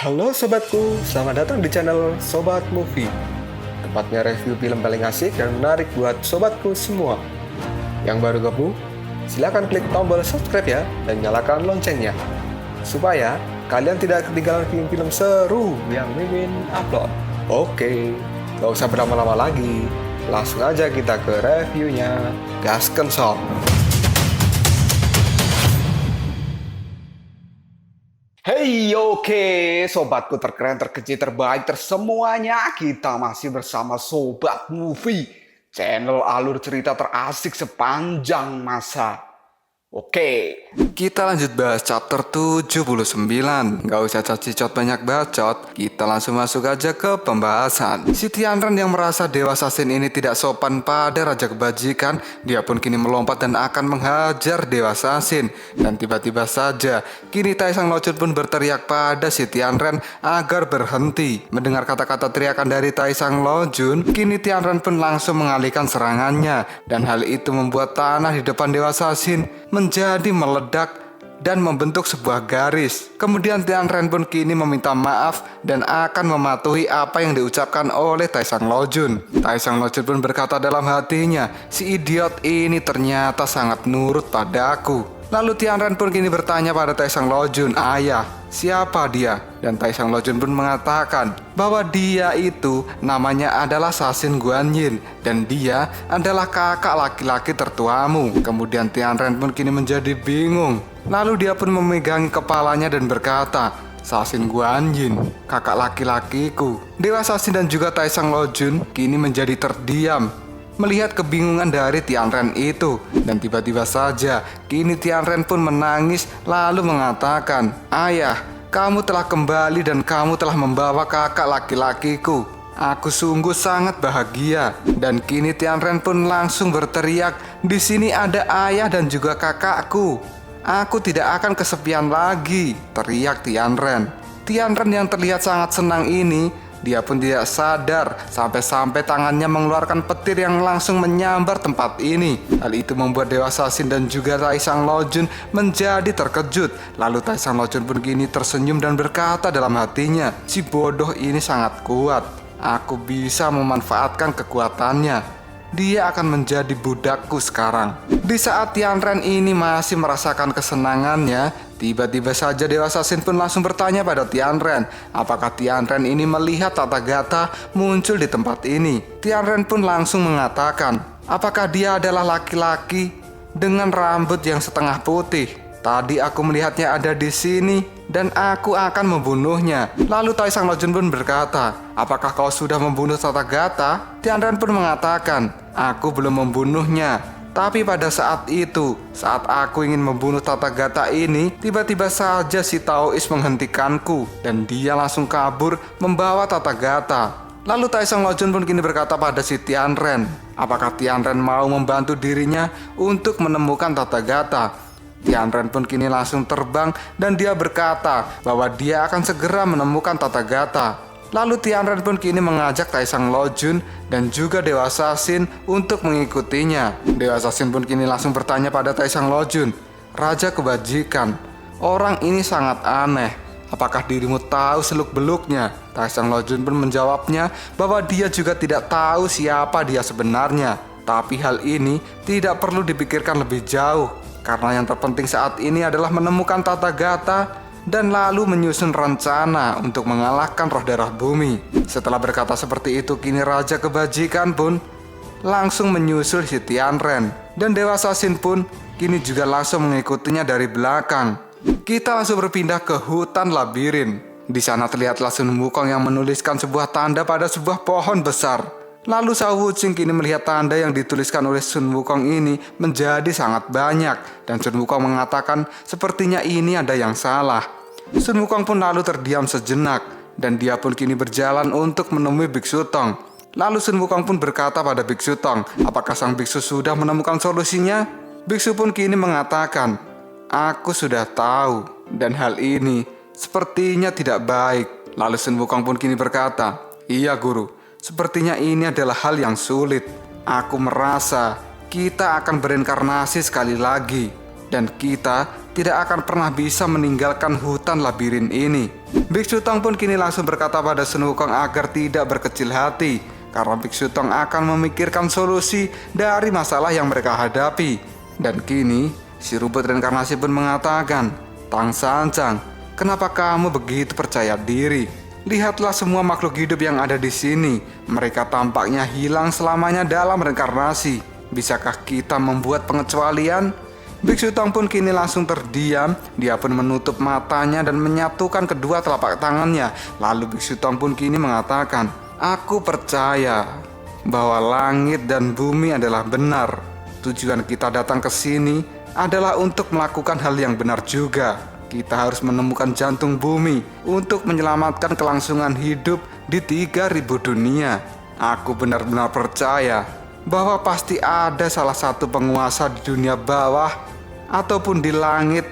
Halo sobatku, selamat datang di channel Sobat Movie. Tempatnya review film paling asik dan menarik buat sobatku semua. Yang baru gabung, silakan klik tombol subscribe ya dan nyalakan loncengnya. Supaya kalian tidak ketinggalan film-film seru yang Mimin upload. Oke, gak usah berlama-lama lagi. Langsung aja kita ke reviewnya. Gasken sob. Hey, oke, sobatku terkeren, terkecil, terbaik, tersemuanya. Kita masih bersama Sobat Movie, channel alur cerita terasik sepanjang masa. Oke, kita lanjut bahas chapter 79. Gak usah cacicot banyak bacot, kita langsung masuk aja ke pembahasan. Si Tianren yang merasa Dewa Sasin ini tidak sopan pada Raja Kebajikan, dia pun kini melompat dan akan menghajar Dewa Sasin. Dan tiba-tiba saja, kini Tai Sang Lojun pun berteriak pada si Tianren agar berhenti. Mendengar kata-kata teriakan dari Tai Sang Lojun, kini Tianren pun langsung mengalihkan serangannya. Dan hal itu membuat tanah di depan Dewa Sasin menjadi meledak dan membentuk sebuah garis. Kemudian Tianren pun kini meminta maaf dan akan mematuhi apa yang diucapkan oleh Tai Sang Lojun. Tai Sang Lojun pun berkata dalam hatinya, si idiot ini ternyata sangat nurut padaku. Lalu Tianren pun kini bertanya pada Tai Sang Lojun, ayah, siapa dia? Dan Tai Sang Lojun pun mengatakan bahwa dia itu namanya adalah Sasin Guanyin dan dia adalah kakak laki-laki tertuamu. Kemudian Tianren pun kini menjadi bingung. Lalu dia pun memegangi kepalanya dan berkata, Sasin Guanyin, kakak laki-lakiku. Dewa Sasin dan juga Tai Sang Lojun kini menjadi terdiam melihat kebingungan dari Tianren itu. Dan tiba-tiba saja kini Tianren pun menangis lalu mengatakan, ayah, kamu telah kembali dan kamu telah membawa kakak laki-lakiku. Aku sungguh sangat bahagia. Dan kini Tianren pun langsung berteriak, di sini ada ayah dan juga kakakku. Aku tidak akan kesepian lagi, teriak Tianren. Tianren yang terlihat sangat senang ini, dia pun tidak sadar sampai-sampai tangannya mengeluarkan petir yang langsung menyambar tempat ini. Hal itu membuat Dewa Sasin dan juga Tai Sang Lojun menjadi terkejut. Lalu Tai Sang Lojun pun kini tersenyum dan berkata dalam hatinya, si bodoh ini sangat kuat. Aku bisa memanfaatkan kekuatannya. Dia akan menjadi budakku sekarang. Di saat Tianren ini masih merasakan kesenangannya, tiba-tiba saja Dewa Sasin pun langsung bertanya pada Tianren, apakah Tianren ini melihat Tathagata muncul di tempat ini. Tianren pun langsung mengatakan, apakah dia adalah laki-laki dengan rambut yang setengah putih? Tadi aku melihatnya ada di sini dan aku akan membunuhnya. Lalu Tai Sang Lojun pun berkata, apakah kau sudah membunuh Tathagata? Tianren pun mengatakan, aku belum membunuhnya. Tapi pada saat itu, saat aku ingin membunuh Tathagata ini, tiba-tiba saja si Taois menghentikanku dan dia langsung kabur membawa Tathagata. Lalu Tai Sang Lojun pun kini berkata pada si Tianren, apakah Tianren mau membantu dirinya untuk menemukan Tathagata? Tianren pun kini langsung terbang dan dia berkata bahwa dia akan segera menemukan Tathagata. Lalu Tianren pun kini mengajak Tai Sang Lojun dan juga Dewa Sasin untuk mengikutinya. Dewa Sasin pun kini langsung bertanya pada Tai Sang Lojun, Raja Kebajikan, orang ini sangat aneh. Apakah dirimu tahu seluk-beluknya? Tai Sang Lojun pun menjawabnya bahwa dia juga tidak tahu siapa dia sebenarnya. Tapi hal ini tidak perlu dipikirkan lebih jauh, karena yang terpenting saat ini adalah menemukan Tathagata dan lalu menyusun rencana untuk mengalahkan roh darah bumi. Setelah berkata seperti itu, kini Raja Kebajikan pun langsung menyusul si Tianren. Dan Dewa Sasin pun kini juga langsung mengikutinya dari belakang. Kita langsung berpindah ke hutan labirin. Di sana terlihatlah Sun Wukong yang menuliskan sebuah tanda pada sebuah pohon besar. Lalu Shao Wuqing kini melihat tanda yang dituliskan oleh Sun Wukong ini menjadi sangat banyak. Dan Sun Wukong mengatakan sepertinya ini ada yang salah. Sun Wukong pun lalu terdiam sejenak dan dia pun kini berjalan untuk menemui Biksu Tong. Lalu Sun Wukong pun berkata pada Biksu Tong, apakah sang biksu sudah menemukan solusinya? Biksu pun kini mengatakan, aku sudah tahu dan hal ini sepertinya tidak baik. Lalu Sun Wukong pun kini berkata, iya guru, sepertinya ini adalah hal yang sulit. Aku merasa kita akan berinkarnasi sekali lagi dan kita tidak akan pernah bisa meninggalkan hutan labirin ini. Biksu Tong pun kini langsung berkata pada Sun Wukong agar tidak berkecil hati, karena Biksu Tong akan memikirkan solusi dari masalah yang mereka hadapi. Dan kini si rumput reinkarnasi pun mengatakan, "Tang Sanjang, kenapa kamu begitu percaya diri? Lihatlah semua makhluk hidup yang ada di sini. Mereka tampaknya hilang selamanya dalam reinkarnasi. Bisakah kita membuat pengecualian?" Biksu Tong pun kini langsung terdiam. Dia pun menutup matanya dan menyatukan kedua telapak tangannya. Lalu Biksu Tong pun kini mengatakan, "Aku percaya bahwa langit dan bumi adalah benar. Tujuan kita datang ke sini adalah untuk melakukan hal yang benar juga. Kita harus menemukan jantung bumi untuk menyelamatkan kelangsungan hidup di 3.000 dunia. Aku benar-benar percaya bahwa pasti ada salah satu penguasa di dunia bawah ataupun di langit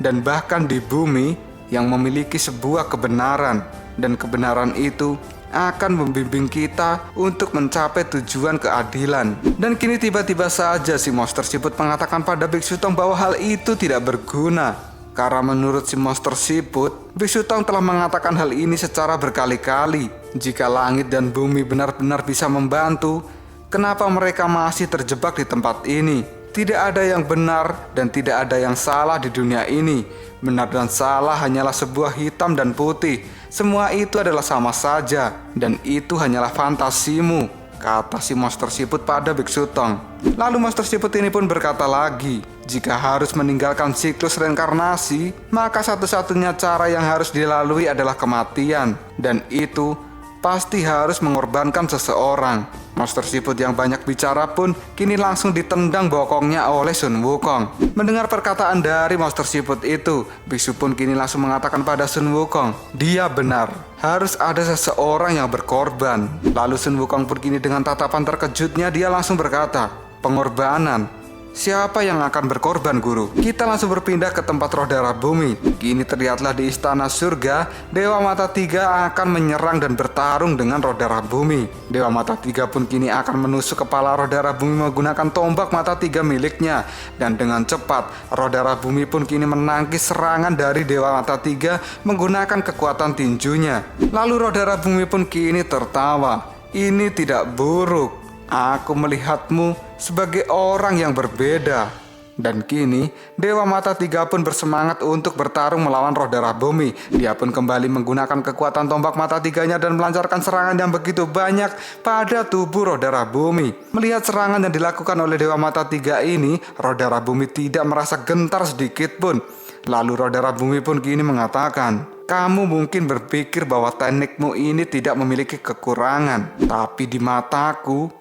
dan bahkan di bumi yang memiliki sebuah kebenaran, dan kebenaran itu akan membimbing kita untuk mencapai tujuan keadilan." Dan kini tiba-tiba saja si monster siput mengatakan pada Biksu Tong bahwa hal itu tidak berguna, karena menurut si monster siput, Biksu Tong telah mengatakan hal ini secara berkali-kali. Jika langit dan bumi benar-benar bisa membantu, kenapa mereka masih terjebak di tempat ini? Tidak ada yang benar dan tidak ada yang salah di dunia ini. Benar dan salah hanyalah sebuah hitam dan putih. Semua itu adalah sama saja, dan itu hanyalah fantasimu, kata si monster siput pada Biksu Tong. Lalu monster siput ini pun berkata lagi, jika harus meninggalkan siklus reinkarnasi, maka satu-satunya cara yang harus dilalui adalah kematian, dan itu pasti harus mengorbankan seseorang. Monster siput yang banyak bicara pun kini langsung ditendang bokongnya oleh Sun Wukong. Mendengar perkataan dari monster siput itu, Biksu pun kini langsung mengatakan pada Sun Wukong, dia benar, harus ada seseorang yang berkorban. Lalu Sun Wukong pun kini dengan tatapan terkejutnya dia langsung berkata, "Pengorbanan? Siapa yang akan berkorban, guru?" Kita langsung berpindah ke tempat roh darah bumi. Kini terlihatlah di istana surga, Dewa Mata Tiga akan menyerang dan bertarung dengan roh darah bumi. Dewa Mata Tiga pun kini akan menusuk kepala roh darah bumi menggunakan tombak mata tiga miliknya. Dan dengan cepat, roh darah bumi pun kini menangkis serangan dari Dewa Mata Tiga menggunakan kekuatan tinjunya. Lalu roh darah bumi pun kini tertawa. "Ini tidak buruk. Aku melihatmu sebagai orang yang berbeda." Dan kini Dewa Mata Tiga pun bersemangat untuk bertarung melawan roh darah bumi. Dia pun kembali menggunakan kekuatan tombak mata tiganya dan melancarkan serangan yang begitu banyak pada tubuh roh darah bumi. Melihat serangan yang dilakukan oleh Dewa Mata Tiga ini, roh darah bumi tidak merasa gentar sedikit pun. Lalu roh darah bumi pun kini mengatakan, "Kamu mungkin berpikir bahwa teknikmu ini tidak memiliki kekurangan, tapi di mataku,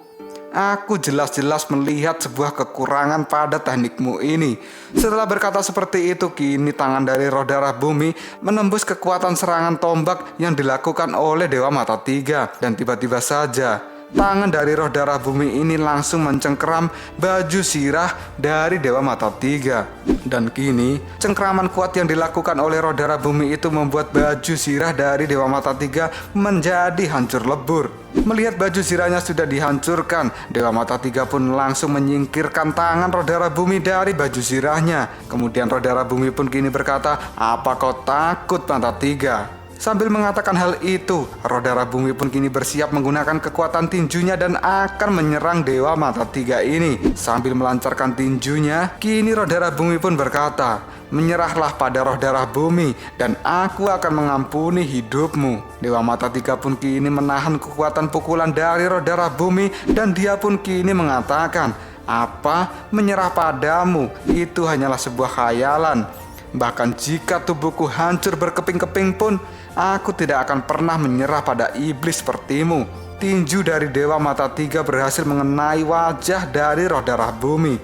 aku jelas-jelas melihat sebuah kekurangan pada teknikmu ini." Setelah berkata seperti itu, kini tangan dari roh darah bumi menembus kekuatan serangan tombak yang dilakukan oleh Dewa Mata Tiga. Dan tiba-tiba saja, tangan dari roh darah bumi ini langsung mencengkeram baju sirah dari Dewa Mata Tiga. Dan kini, cengkeraman kuat yang dilakukan oleh roh darah bumi itu membuat baju sirah dari Dewa Mata Tiga menjadi hancur lebur. Melihat baju sirahnya sudah dihancurkan, Dewa Mata Tiga pun langsung menyingkirkan tangan roh darah bumi dari baju sirahnya. Kemudian roh darah bumi pun kini berkata, "Apa kau takut, Mata Tiga?" Sambil mengatakan hal itu, roh darah bumi pun kini bersiap menggunakan kekuatan tinjunya dan akan menyerang Dewa Mata Tiga ini. Sambil melancarkan tinjunya, kini roh darah bumi pun berkata, "Menyerahlah pada roh darah bumi dan aku akan mengampuni hidupmu." Dewa Mata Tiga pun kini menahan kekuatan pukulan dari roh darah bumi dan dia pun kini mengatakan, "Apa? Menyerah padamu? Itu hanyalah sebuah khayalan. Bahkan jika tubuhku hancur berkeping-keping pun, aku tidak akan pernah menyerah pada iblis sepertimu." Tinju dari Dewa Mata Tiga berhasil mengenai wajah dari roh darah bumi.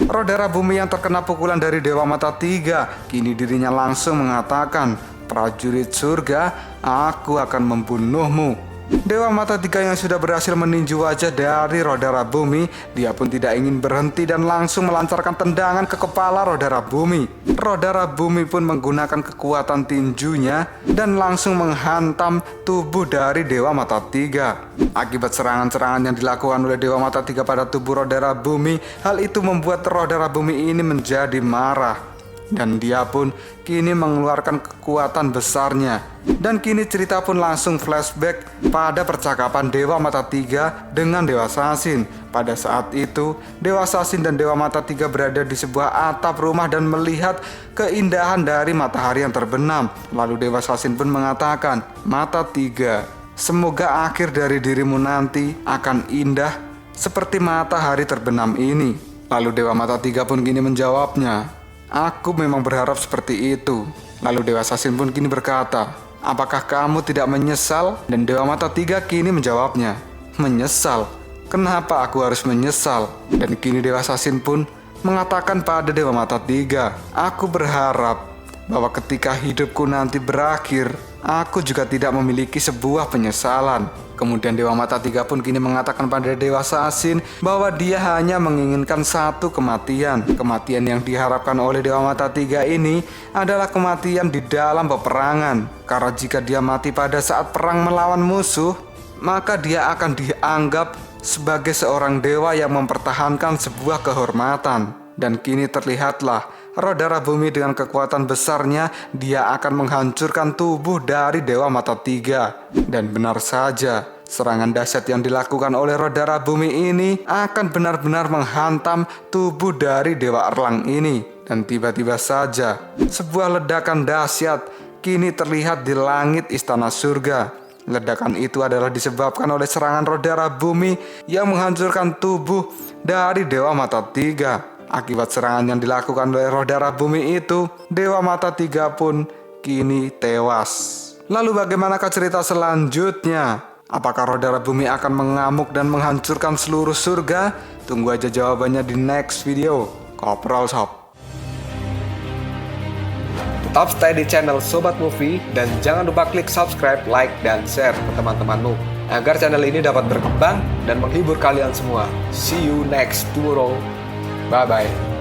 Roh darah bumi yang terkena pukulan dari Dewa Mata Tiga, kini dirinya langsung mengatakan, "Prajurit surga, aku akan membunuhmu." Dewa Mata Tiga yang sudah berhasil meninju wajah dari roh darah bumi, dia pun tidak ingin berhenti dan langsung melancarkan tendangan ke kepala roh darah bumi. Roh darah bumi pun menggunakan kekuatan tinjunya dan langsung menghantam tubuh dari Dewa Mata Tiga. Akibat serangan-serangan yang dilakukan oleh Dewa Mata Tiga pada tubuh roh darah bumi, hal itu membuat roh darah bumi ini menjadi marah. Dan dia pun kini mengeluarkan kekuatan besarnya. Dan kini cerita pun langsung flashback pada percakapan Dewa Mata Tiga dengan Dewa Sasin. Pada saat itu, Dewa Sasin dan Dewa Mata Tiga berada di sebuah atap rumah dan melihat keindahan dari matahari yang terbenam. Lalu Dewa Sasin pun mengatakan, "Mata Tiga, semoga akhir dari dirimu nanti akan indah seperti matahari terbenam ini." Lalu Dewa Mata Tiga pun kini menjawabnya, "Aku memang berharap seperti itu." Lalu Dewa Sasin pun kini berkata, "Apakah kamu tidak menyesal?" Dan Dewa Mata Tiga kini menjawabnya, "Menyesal? Kenapa aku harus menyesal?" Dan kini Dewa Sasin pun mengatakan pada Dewa Mata Tiga, "Aku berharap bahwa ketika hidupku nanti berakhir, aku juga tidak memiliki sebuah penyesalan." Kemudian Dewa Mata Tiga pun kini mengatakan pada Dewa Sasin bahwa dia hanya menginginkan satu kematian. Kematian yang diharapkan oleh Dewa Mata Tiga ini adalah kematian di dalam peperangan. Karena jika dia mati pada saat perang melawan musuh, maka dia akan dianggap sebagai seorang dewa yang mempertahankan sebuah kehormatan. Dan kini terlihatlah roh darah bumi dengan kekuatan besarnya, dia akan menghancurkan tubuh dari Dewa Mata Tiga. Dan benar saja, serangan dahsyat yang dilakukan oleh roh darah bumi ini akan benar-benar menghantam tubuh dari Dewa Erlang ini. Dan tiba-tiba saja, sebuah ledakan dahsyat kini terlihat di langit istana surga. Ledakan itu adalah disebabkan oleh serangan roh darah bumi yang menghancurkan tubuh dari Dewa Mata Tiga. Akibat serangan yang dilakukan oleh roh darah bumi itu, Dewa Mata Tiga pun kini tewas. Lalu bagaimanakah cerita selanjutnya? Apakah roh darah bumi akan mengamuk dan menghancurkan seluruh surga? Tunggu aja jawabannya di next video. Koprol Shop. Tetap stay di channel Sobat Movie dan jangan lupa klik subscribe, like, dan share ke teman-temanmu agar channel ini dapat berkembang dan menghibur kalian semua. See you next tomorrow. Bye-bye.